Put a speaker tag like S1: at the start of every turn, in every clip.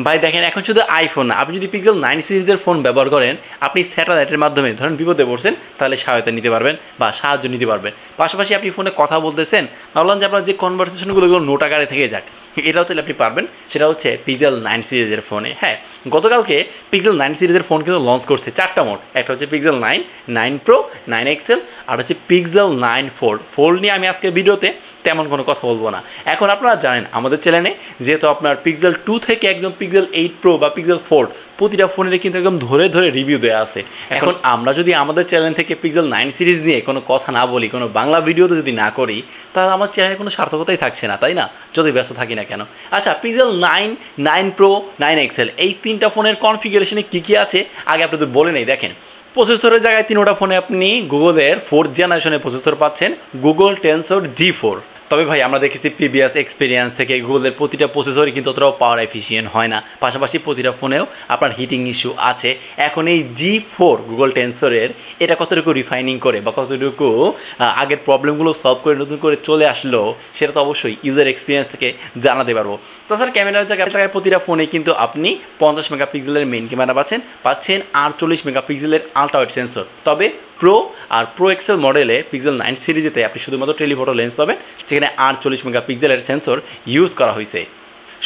S1: ভাই দেখেন এখন শুধু আইফোন না, আপনি যদি পিক্সেল 9 সিরিজের ফোন ব্যবহার করেন, আপনি স্যাটেলাইটের মাধ্যমে ধরেন বিপদে পড়ছেন, তাহলে সহায়তা নিতে পারবেন বা সাহায্য নিতে পারবেন। পাশাপাশি আপনি ফোনে কথা বলতেছেন, ভাবলাম যে আপনার যে কনভারসেশনগুলো এগুলো নোট আকারে থেকে যাক, এটাও চাইলে আপনি পারবেন। সেটা হচ্ছে পিক্সেল 9 সিরিজের ফোনে। হ্যাঁ, গতকালকে পিক্সেল 9 সিরিজের ফোন কিন্তু লঞ্চ করছে 4টা মোড। একটা হচ্ছে পিক্সেল 9, 9 প্রো, 9 এক্সেল, আর হচ্ছে পিক্সেল 9 ফোল্ড। ফোল্ড নিয়ে আমি আজকে ভিডিওতে তেমন কোনো কথা বলবো না। এখন আপনারা জানেন আমাদের চ্যানেলে যেহেতু আপনার পিক্সেল 2 থেকে একদম পিক্সেল 8 প্রো বা পিক্সেল ফোল্ড প্রতিটা ফোনের কিন্তু একদম ধরে ধরে রিভিউ দেওয়া আছে। এখন আমরা যদি আমাদের চ্যানেল থেকে পিক্সেল 9 সিরিজ নিয়ে কোনো কথা না বলি, কোনো বাংলা ভিডিওতে যদি না করি, তাহলে আমার চ্যানেলে কোনো সার্থকতাই থাকছে না, তাই না? যতই ব্যস্ত থাকি না কেন। আচ্ছা, পিক্সেল 9, 9 প্রো, 9 এক্সেল এই তিনটা ফোনের কনফিগারেশনে কী কী আছে আগে আপনাদের বলে নেই। দেখেন, প্রসেসরের জায়গায় তিনোটা ফোনে আপনি গুগলের 4th জেনারেশনের প্রসেসর পাচ্ছেন, গুগল টেনসর G4। তবে ভাই আমরা দেখেছি প্রিভিয়াস এক্সপিরিয়েন্স থেকে গুগলের প্রতিটা প্রসেসরই কিন্তু অতটাও পাওয়ার এফিসিয়েন্ট হয় না। পাশাপাশি প্রতিটা ফোনেও আপনার হিটিং ইস্যু আছে। এখন এই G4 গুগল টেনসরের এটা কতটুকু রিফাইনিং করে বা কতটুকু আগের প্রবলেমগুলো সলভ করে নতুন করে চলে আসলো, সেটা তো অবশ্যই ইউজার এক্সপিরিয়েন্স থেকে জানাতে পারবো। তাছাড়া ক্যামেরার জায়গায় প্রতিটা ফোনে কিন্তু আপনি 50 মেগাপিক্সেলের মেইন ক্যামেরা পাচ্ছেন 48 মেগাপিক্সেলের আলট্রা ওয়াইড সেন্সর। তবে প্রো আর প্রো এক্সেল মডেলে পিক্সেল 9 সিরিজেতে আপনি শুধুমাত্র টেলিফটো লেন্স পাবেন, সেখানে 48 মেগাপিক্সেলের সেন্সর ইউজ করা হয়েছে।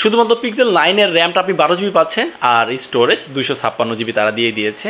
S1: শুধুমাত্র পিক্সেল 9-এর র্যামটা আপনি 12 জিবি পাচ্ছেন, আর স্টোরেজ 256 জিবি তারা দিয়ে দিয়েছে।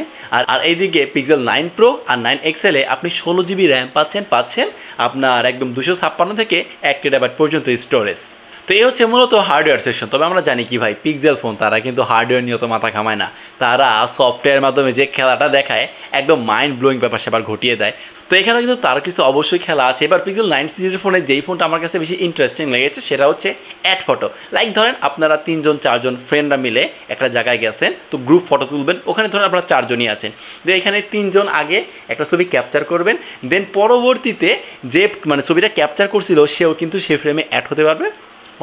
S1: আর এইদিকে পিক্সেল 9 প্রো আর 9 এক্সেলে আপনি 16 জিবি র্যাম পাচ্ছেন আপনার একদম 256 থেকে 1 টেরাবাইট পর্যন্ত স্টোরেজ। তো এই হচ্ছে মূলত হার্ডওয়্যার সেকশন। তবে আমরা জানি কি ভাই, পিক্সেল ফোন তারা কিন্তু হার্ডওয়্যার নিয়ে তো মাথা ঘামায় না, তারা সফটওয়্যারের মাধ্যমে যে খেলাটা দেখায় একদম মাইন্ড ব্লোয়িং ব্যাপার সেবার ঘটিয়ে দেয়। তো এখানে কিন্তু তার কিছু অবশ্যই খেলা আছে। এবার পিক্সেল 9 সিরিজের ফোনে যেই ফোনটা আমার কাছে বেশি ইন্টারেস্টিং লেগেছে সেটা হচ্ছে অ্যাড ফটো। লাইক ধরেন আপনারা 3জন 4জন ফ্রেন্ডরা মিলে একটা জায়গায় গেছেন, তো গ্রুপ ফটো তুলবেন। ওখানে ধরেন আপনারা 4জনই আছেন, তো এখানে 3জন আগে একটা ছবি ক্যাপচার করবেন, দেন পরবর্তীতে যে ছবিটা ক্যাপচার করছিল সেও কিন্তু সে ফ্রেমে অ্যাড হতে পারবে।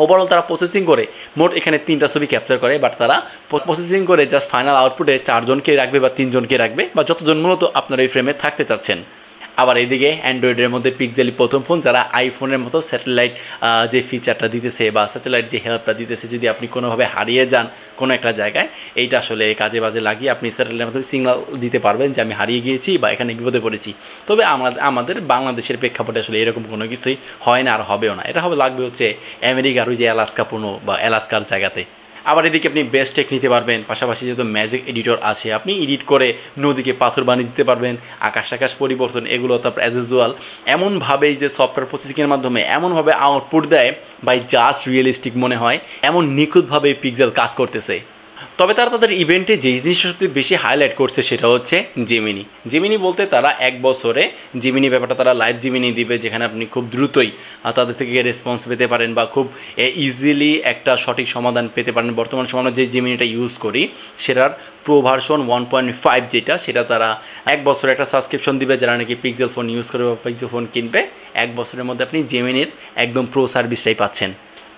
S1: ওভারঅল তারা প্রসেসিং করে মোট এখানে 3টা ছবি ক্যাপচার করে, বাট তারা প্রসেসিং করে জাস্ট ফাইনাল আউটপুটে 4জনকে রাখবে বা 3জনকে রাখবে বা যতজন মূলত আপনারা এই ফ্রেমে থাকতে চাচ্ছেন। আবার এইদিকে অ্যান্ড্রয়েডের মধ্যে পিক্সেলই প্রথম ফোন যারা আইফোনের মতো স্যাটেলাইট যে ফিচারটা দিতেছে বা স্যাটেলাইট যে হেল্পটা দিতেছে, যদি আপনি কোনোভাবে হারিয়ে যান কোনো একটা জায়গায়, এইটা আসলে কাজে বাজে লাগিয়ে আপনি স্যাটেলাইটের মাধ্যমে সিগনাল দিতে পারবেন যে আমি হারিয়ে গিয়েছি বা এখানে বিপদে পড়েছি। তবে আমাদের বাংলাদেশের প্রেক্ষাপটে আসলে এরকম কোনো কিছুই হয় না আর হবেও না। এটা লাগবে হচ্ছে আমেরিকার ওই যে অ্যালাস্কা বা অ্যালাস্কার জায়গাতে। আবার এদিকে আপনি বেস্ট টেক নিতে পারবেন, পাশাপাশি যেহেতু ম্যাজিক এডিটর আছে আপনি এডিট করে নদীকে পাথর বানিয়ে দিতে পারবেন, আকাশ পরিবর্তন এগুলো তারপর অ্যাজ ইউজুয়াল এমনভাবেই যে সফটওয়্যার প্রসেসিংয়ের মাধ্যমে এমনভাবে আউটপুট দেয় বাই জাস্ট রিয়েলিস্টিক মনে হয়, এমন নিখুঁতভাবে পিক্সেল কাজ করতেছে। তবে তারা তাদের ইভেন্টে যেই জিনিসটা সবচেয়ে বেশি হাইলাইট করছে সেটা হচ্ছে জেমিনি বলতে তারা 1 বছরে জেমিনি ব্যাপারটা তারা লাইভ জেমিনি দিবে, যেখানে আপনি খুব দ্রুতই তাদের থেকে রেসপন্স পেতে পারেন বা খুব ইজিলি একটা সঠিক সমাধান পেতে পারেন। বর্তমান সময়ে যে জেমিনিটা ইউজ করি সেটার প্রো ভার্সন 1.5 যেটা, সেটা তারা 1 বছরে একটা সাবস্ক্রিপশন দিবে যারা নাকি পিক্সেল ফোন ইউজ করবে বা পিক্সেল ফোন কিনবে। 1 বছরের মধ্যে আপনি জেমিনির একদম প্রো সার্ভিসটাই পাচ্ছেন।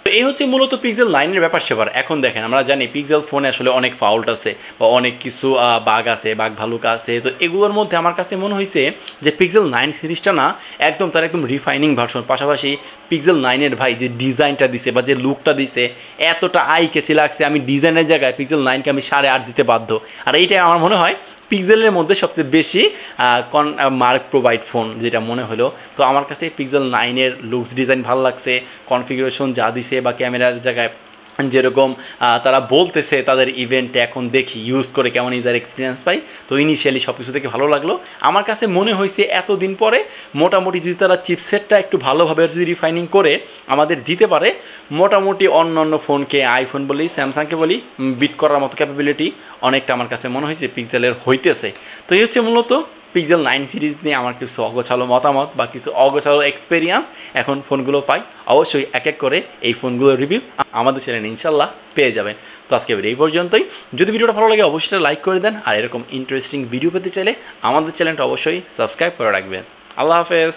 S1: তো এই হচ্ছে মূলত পিক্সেল 9-এর ব্যাপার সেবার। এখন দেখেন আমরা জানি পিক্সেল ফোনে আসলে অনেক ফাউল্ট আছে বা অনেক কিছু বাগ আছে, বাগ ভালুক আছে। তো এগুলোর মধ্যে আমার কাছে মনে হয়েছে যে পিক্সেল 9 সিরিজটা না একদম তার একদম রিফাইনিং ভার্সন। পাশাপাশি পিক্সেল 9-এর ভাই যে ডিজাইনটা দিছে বা যে লুকটা দিছে এতটা আই কেচি লাগছে, আমি ডিজাইনের জায়গায় পিক্সেল 9-কে আমি 8.5 দিতে বাধ্য। আর এইটাই আমার মনে হয় পিক্সেলের মধ্যে সবচেয়ে বেশি মার্ক প্রোভাইড ফোন যেটা মনে হলো। তো আমার কাছে পিক্সেল 9-এর লুকস ডিজাইন ভালো লাগছে, কনফিগারেশন যা দিছে বা ক্যামেরার জায়গায় যেরকম তারা বলতেছে তাদের ইভেন্টে এখন দেখি ইউজ করে কেমন ইউজার এক্সপিরিয়েন্স পাই। তো ইনিশিয়ালি সব কিছু থেকে ভালো লাগলো। আমার কাছে মনে হয়েছে এতদিন পরে মোটামুটি যদি তারা চিপসেটটা একটু ভালোভাবে যদি রিফাইনিং করে আমাদের দিতে পারে, মোটামুটি অন্য ফোনকে আইফোন বলি স্যামসাংকে বলি বিট করার মতো ক্যাপাবিলিটি অনেকটা আমার কাছে মনে হয়েছে পিক্সেলের হইতেছে। তো এই হচ্ছে মূলত পিক্সেল 9 সিরিজ নিয়ে আমার কিছু অগোছালো মতামত বা কিছু অগোছালো এক্সপেরিয়েন্স এখন ফোনগুলো পাই। অবশ্যই এক এক করে এই ফোনগুলোর রিভিউ আমাদের চ্যানেলে ইনশাল্লাহ পেয়ে যাবেন। তো আজকে এই পর্যন্তই। যদি ভিডিওটা ভালো লাগে অবশ্যই লাইক করে দেন, আর এরকম ইন্টারেস্টিং ভিডিও পেতে চাইলে আমাদের চ্যানেলটা অবশ্যই সাবস্ক্রাইব করে রাখবেন। আল্লাহ হাফেজ।